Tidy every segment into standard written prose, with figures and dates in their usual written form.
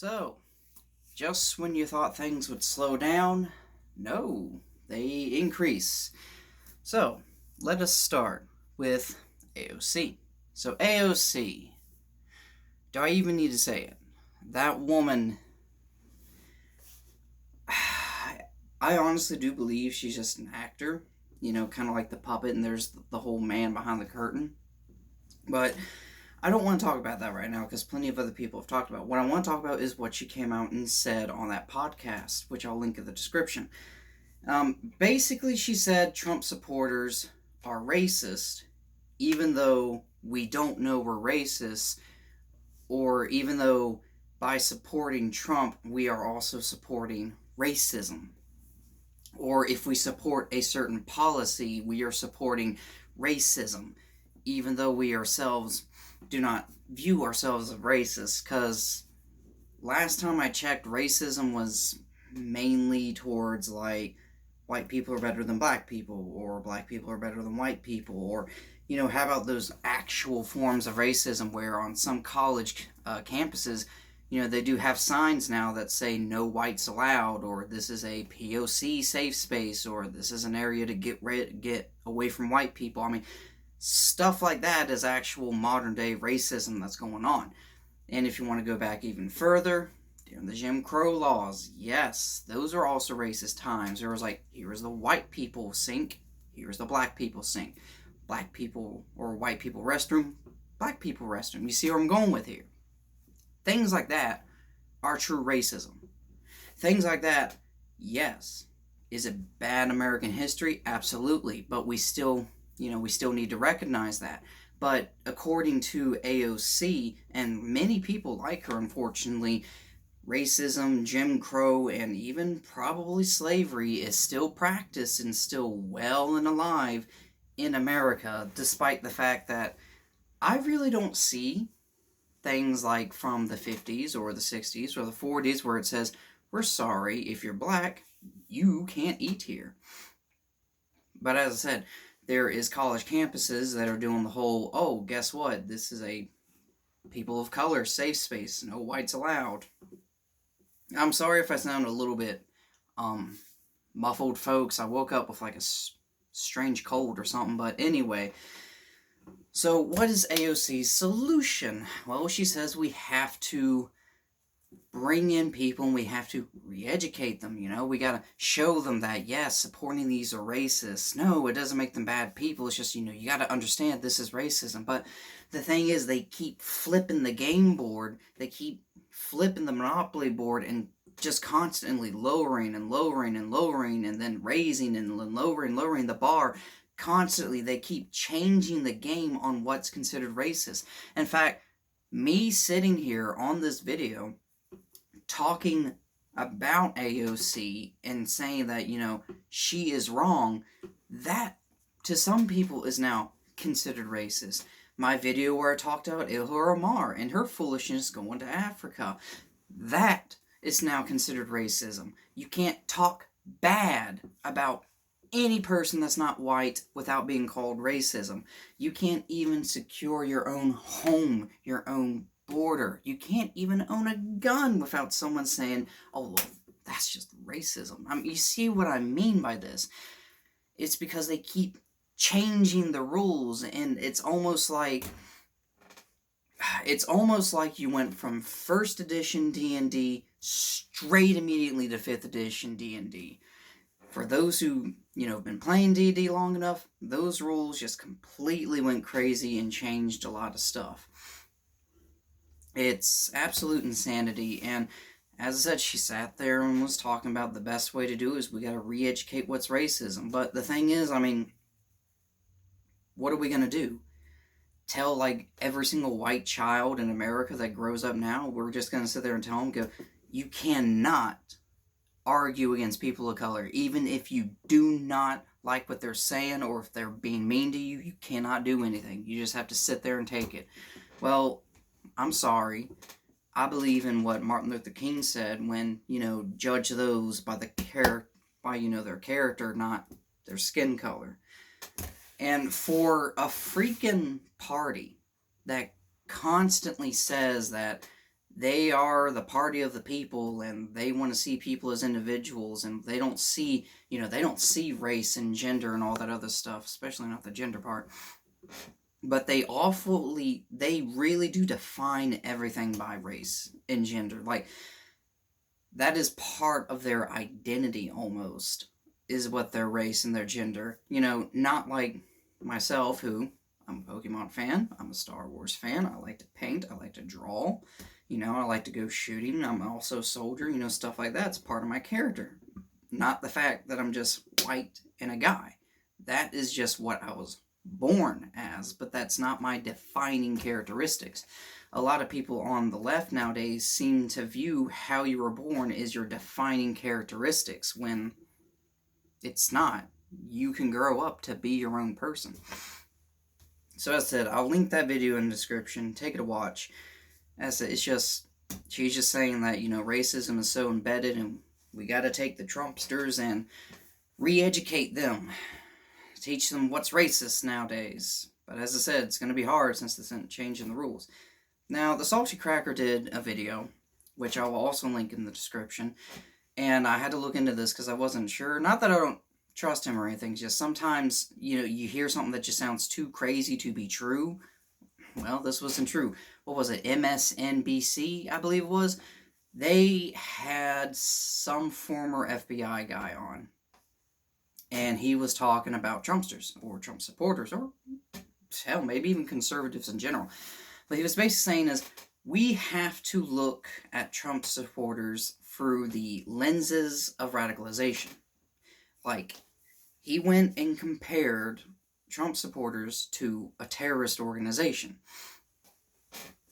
So, just when you thought things would slow down, no, they increase. So, let us start with AOC. So, AOC, do I even need to say it? That woman, I honestly do believe she's just an actor, kind of like the puppet, and there's the whole man behind the curtain. But I don't want to talk about that right now because plenty of other people have talked about it. What I want to talk about is what she came out and said on that podcast, which I'll link in the description. Basically, she said Trump supporters are racist, even though we don't know we're racist, or even though by supporting Trump, we are also supporting racism. Or if we support a certain policy, we are supporting racism, even though we ourselves do not view ourselves as racist. Because last time I checked, racism was mainly towards like white people are better than black people, or black people are better than white people, or how about those actual forms of racism where on some college campuses, they do have signs now that say no whites allowed, or this is a POC safe space, or this is an area to get away from white people. I mean, stuff like that is actual modern day racism that's going on. And if you want to go back even further, during the Jim Crow laws, yes, those are also racist times. There was like, here's the white people sink, here's the black people sink. Black people or white people restroom, black people restroom. You see where I'm going with here? Things like that are true racism. Things like that, yes. Is it bad American history? Absolutely. But we still need to recognize that. But according to AOC, and many people like her, unfortunately, racism, Jim Crow, and even probably slavery is still practiced and still well and alive in America, despite the fact that I really don't see things like from the 50s or the 60s or the 40s where it says, we're sorry, if you're black, you can't eat here. But as I said, there is college campuses that are doing the whole, oh, guess what? This is a people of color safe space, no whites allowed. I'm sorry if I sound a little bit muffled, folks. I woke up with like a strange cold or something, but anyway. So what is AOC's solution? Well, she says we have to bring in people and we have to re-educate them. We gotta show them that, yes, supporting these are racist. No, it doesn't make them bad people. It's just, you gotta understand this is racism. But the thing is, they keep flipping the game board. They keep flipping the Monopoly board and just constantly lowering and lowering and lowering and then raising and lowering the bar. Constantly, they keep changing the game on what's considered racist. In fact, me sitting here on this video talking about AOC and saying that, she is wrong, that to some people is now considered racist. My video where I talked about Ilhar Omar and her foolishness going to Africa, that is now considered racism. You can't talk bad about any person that's not white without being called racism. You can't even secure your own home, your own border. You can't even own a gun without someone saying, oh, well, that's just racism. You see what I mean by this? It's because they keep changing the rules, and it's almost like you went from first edition D&D straight immediately to 5th edition D&D. For those who, have been playing D&D long enough, those rules just completely went crazy and changed a lot of stuff. It's absolute insanity, and as I said, she sat there and was talking about the best way to do is we gotta re-educate what's racism. But the thing is, what are we gonna do? Tell, like, every single white child in America that grows up now, we're just gonna sit there and tell them, you cannot argue against people of color. Even if you do not like what they're saying or if they're being mean to you, you cannot do anything. You just have to sit there and take it. Well, I'm sorry. I believe in what Martin Luther King said when, judge those by their character, not their skin color. And for a freaking party that constantly says that they are the party of the people, and they want to see people as individuals, and they don't see, they don't see race and gender and all that other stuff, especially not the gender part. But they really do define everything by race and gender. Like, that is part of their identity almost, is what their race and their gender. Not like myself, who I'm a Pokemon fan, I'm a Star Wars fan, I like to paint, I like to draw, I like to go shooting, I'm also a soldier, stuff like that's part of my character. Not the fact that I'm just white and a guy. That is just what I was born as, but that's not my defining characteristics. A lot of people on the left nowadays seem to view how you were born as your defining characteristics, when it's not. You can grow up to be your own person. So as I said, I'll link that video in the description. Take it a watch. As I said, she's just saying that, racism is so embedded, and we got to take the Trumpsters and re-educate them. Teach them what's racist nowadays. But as I said, it's going to be hard since they're changing the rules. Now, the Salty Cracker did a video, which I will also link in the description, and I had to look into this because I wasn't sure. Not that I don't trust him or anything, just sometimes, you hear something that just sounds too crazy to be true. Well, this wasn't true. What was it? MSNBC, I believe it was. They had some former FBI guy on, and he was talking about Trumpsters, or Trump supporters, or hell, maybe even conservatives in general. But he was basically saying is, we have to look at Trump supporters through the lenses of radicalization. Like, he went and compared Trump supporters to a terrorist organization.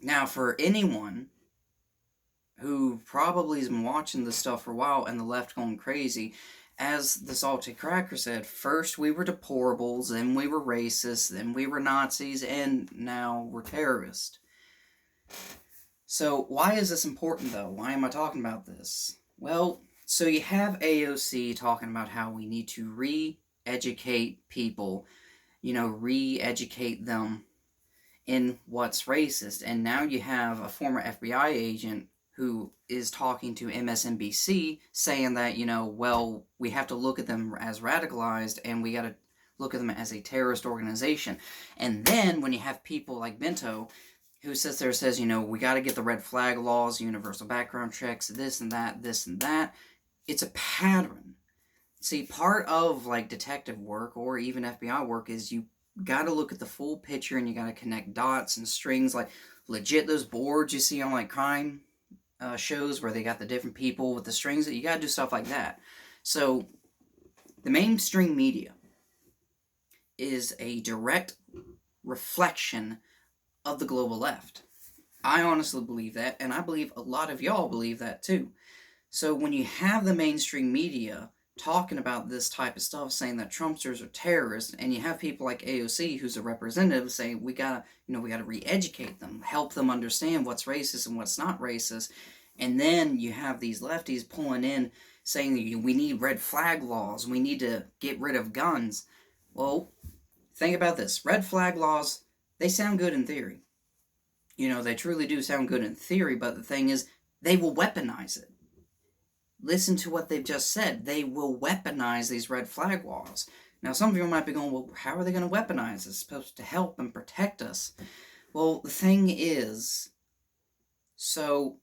Now, for anyone who probably has been watching this stuff for a while and the left going crazy, as the Salty Cracker said, first we were deplorables, then we were racist, then we were Nazis, and now we're terrorists. So why is this important, though? Why am I talking about this? Well, so you have AOC talking about how we need to re-educate people, re-educate them in what's racist. And now you have a former FBI agent who is talking to MSNBC saying that, well, we have to look at them as radicalized, and we got to look at them as a terrorist organization. And then when you have people like Bento, who sits there and says, we got to get the red flag laws, universal background checks, this and that, it's a pattern. See, part of, like, detective work or even FBI work is you got to look at the full picture, and you got to connect dots and strings. Like, legit, those boards you see on, like, crime shows where they got the different people with the strings, that you got to do stuff like that. So the mainstream media is a direct reflection of the global left. I honestly believe that, and I believe a lot of y'all believe that too. So when you have the mainstream media talking about this type of stuff, saying that Trumpsters are terrorists, and you have people like AOC, who's a representative, saying we gotta re-educate them, help them understand what's racist and what's not racist, and then you have these lefties pulling in, saying we need red flag laws, we need to get rid of guns. Well, think about this. Red flag laws, they sound good in theory. They truly do sound good in theory, but the thing is, they will weaponize it. Listen to what they've just said. They will weaponize these red flag laws. Now, some of you might be going, well, how are they going to weaponize it? It's supposed to help and protect us. Well, the thing is, so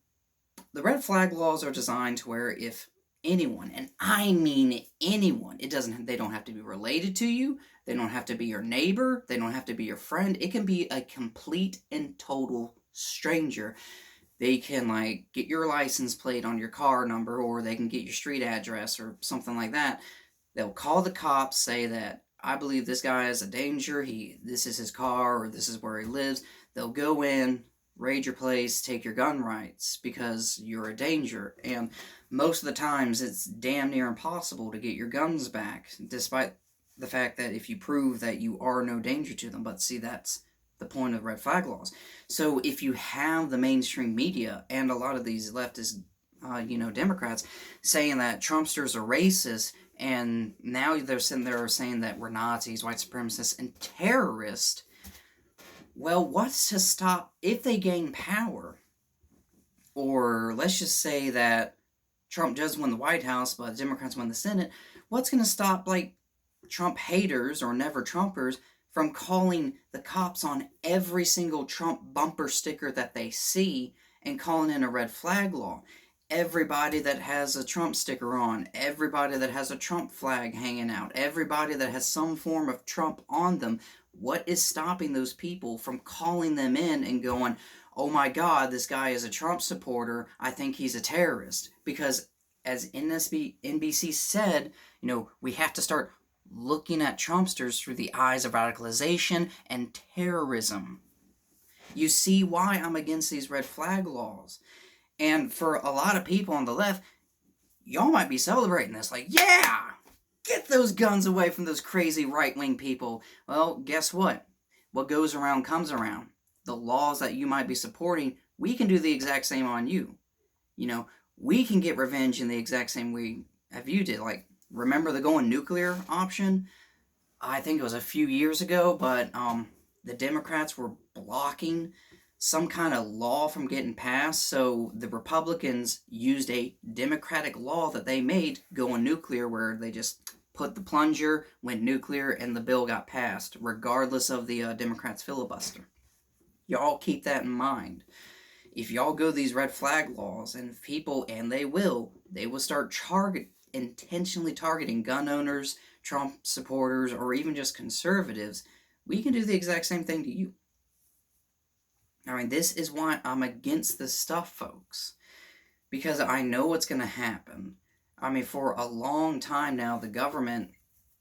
the red flag laws are designed to where if anyone, and I mean anyone, they don't have to be related to you, they don't have to be your neighbor, they don't have to be your friend, it can be a complete and total stranger. They can, like, get your license plate on your car number, or they can get your street address or something like that. They'll call the cops, say that, I believe this guy is a danger, this is his car, or this is where he lives. They'll go in, raid your place, take your gun rights, because you're a danger. And most of the times, it's damn near impossible to get your guns back, despite the fact that if you prove that you are no danger to them. But see, that's the point of red flag laws. So if you have the mainstream media and a lot of these leftist, Democrats saying that Trumpsters are racist, and now they're sitting there saying that we're Nazis, white supremacists, and terrorists, well, what's to stop, if they gain power, or let's just say that Trump does win the White House, but the Democrats win the Senate, what's going to stop, like, Trump haters or never Trumpers from calling the cops on every single Trump bumper sticker that they see and calling in a red flag law? Everybody that has a Trump sticker on, everybody that has a Trump flag hanging out, everybody that has some form of Trump on them, what is stopping those people from calling them in and going, oh my God, this guy is a Trump supporter, I think he's a terrorist? Because as NBC said, we have to start looking at Trumpsters through the eyes of radicalization and terrorism. You see why I'm against these red flag laws. And for a lot of people on the left, y'all might be celebrating this. Like, yeah, get those guns away from those crazy right-wing people. Well, guess what? What goes around comes around. The laws that you might be supporting, we can do the exact same on you. We can get revenge in the exact same way as you did. Like, remember the going nuclear option? I think it was a few years ago, but the Democrats were blocking some kind of law from getting passed, so the Republicans used a Democratic law that they made going nuclear, where they just put the plunger, went nuclear, and the bill got passed, regardless of the Democrats' filibuster. Y'all keep that in mind. If y'all go these red flag laws, and people, and they will start intentionally targeting gun owners, Trump supporters, or even just conservatives, we can do the exact same thing to you. I mean, this is why I'm against this stuff, folks. Because I know what's going to happen. I mean, for a long time now, the government,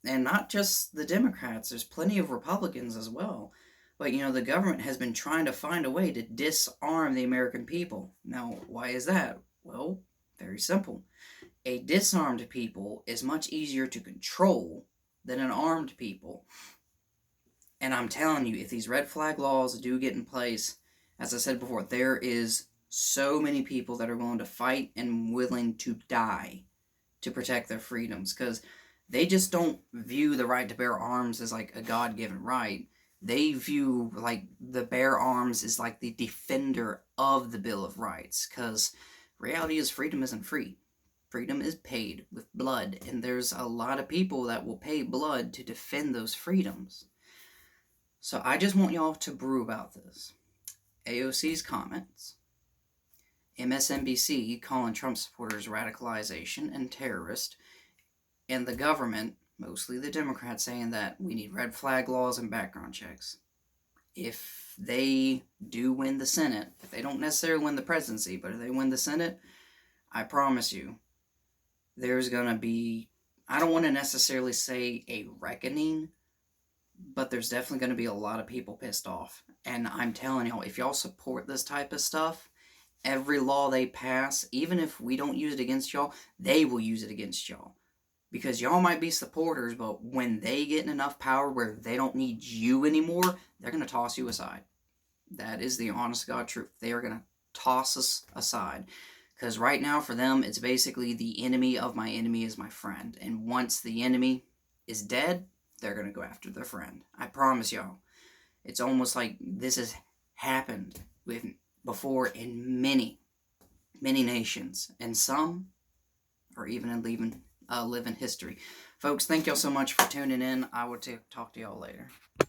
and not just the Democrats, there's plenty of Republicans as well, but the government has been trying to find a way to disarm the American people. Now, why is that? Well, very simple. A disarmed people is much easier to control than an armed people. And I'm telling you, if these red flag laws do get in place, as I said before, there is so many people that are willing to fight and willing to die to protect their freedoms, because they just don't view the right to bear arms as like a God-given right. They view like the bear arms as like the defender of the Bill of Rights, because reality is freedom isn't free. Freedom is paid with blood, and there's a lot of people that will pay blood to defend those freedoms. So I just want y'all to brew about this. AOC's comments, MSNBC calling Trump supporters radicalization and terrorist, and the government, mostly the Democrats, saying that we need red flag laws and background checks. If they do win the Senate, if they don't necessarily win the presidency, but if they win the Senate, I promise you, there's going to be, I don't want to necessarily say a reckoning, but there's definitely going to be a lot of people pissed off. And I'm telling y'all, if y'all support this type of stuff, every law they pass, even if we don't use it against y'all, they will use it against y'all. Because y'all might be supporters, but when they get enough power where they don't need you anymore, they're going to toss you aside. That is the honest to God truth. They are going to toss us aside. Because right now, for them, it's basically the enemy of my enemy is my friend. And once the enemy is dead, they're going to go after their friend. I promise y'all. It's almost like this has happened before in many, many nations. And some are even live in history. Folks, thank y'all so much for tuning in. I will talk to y'all later.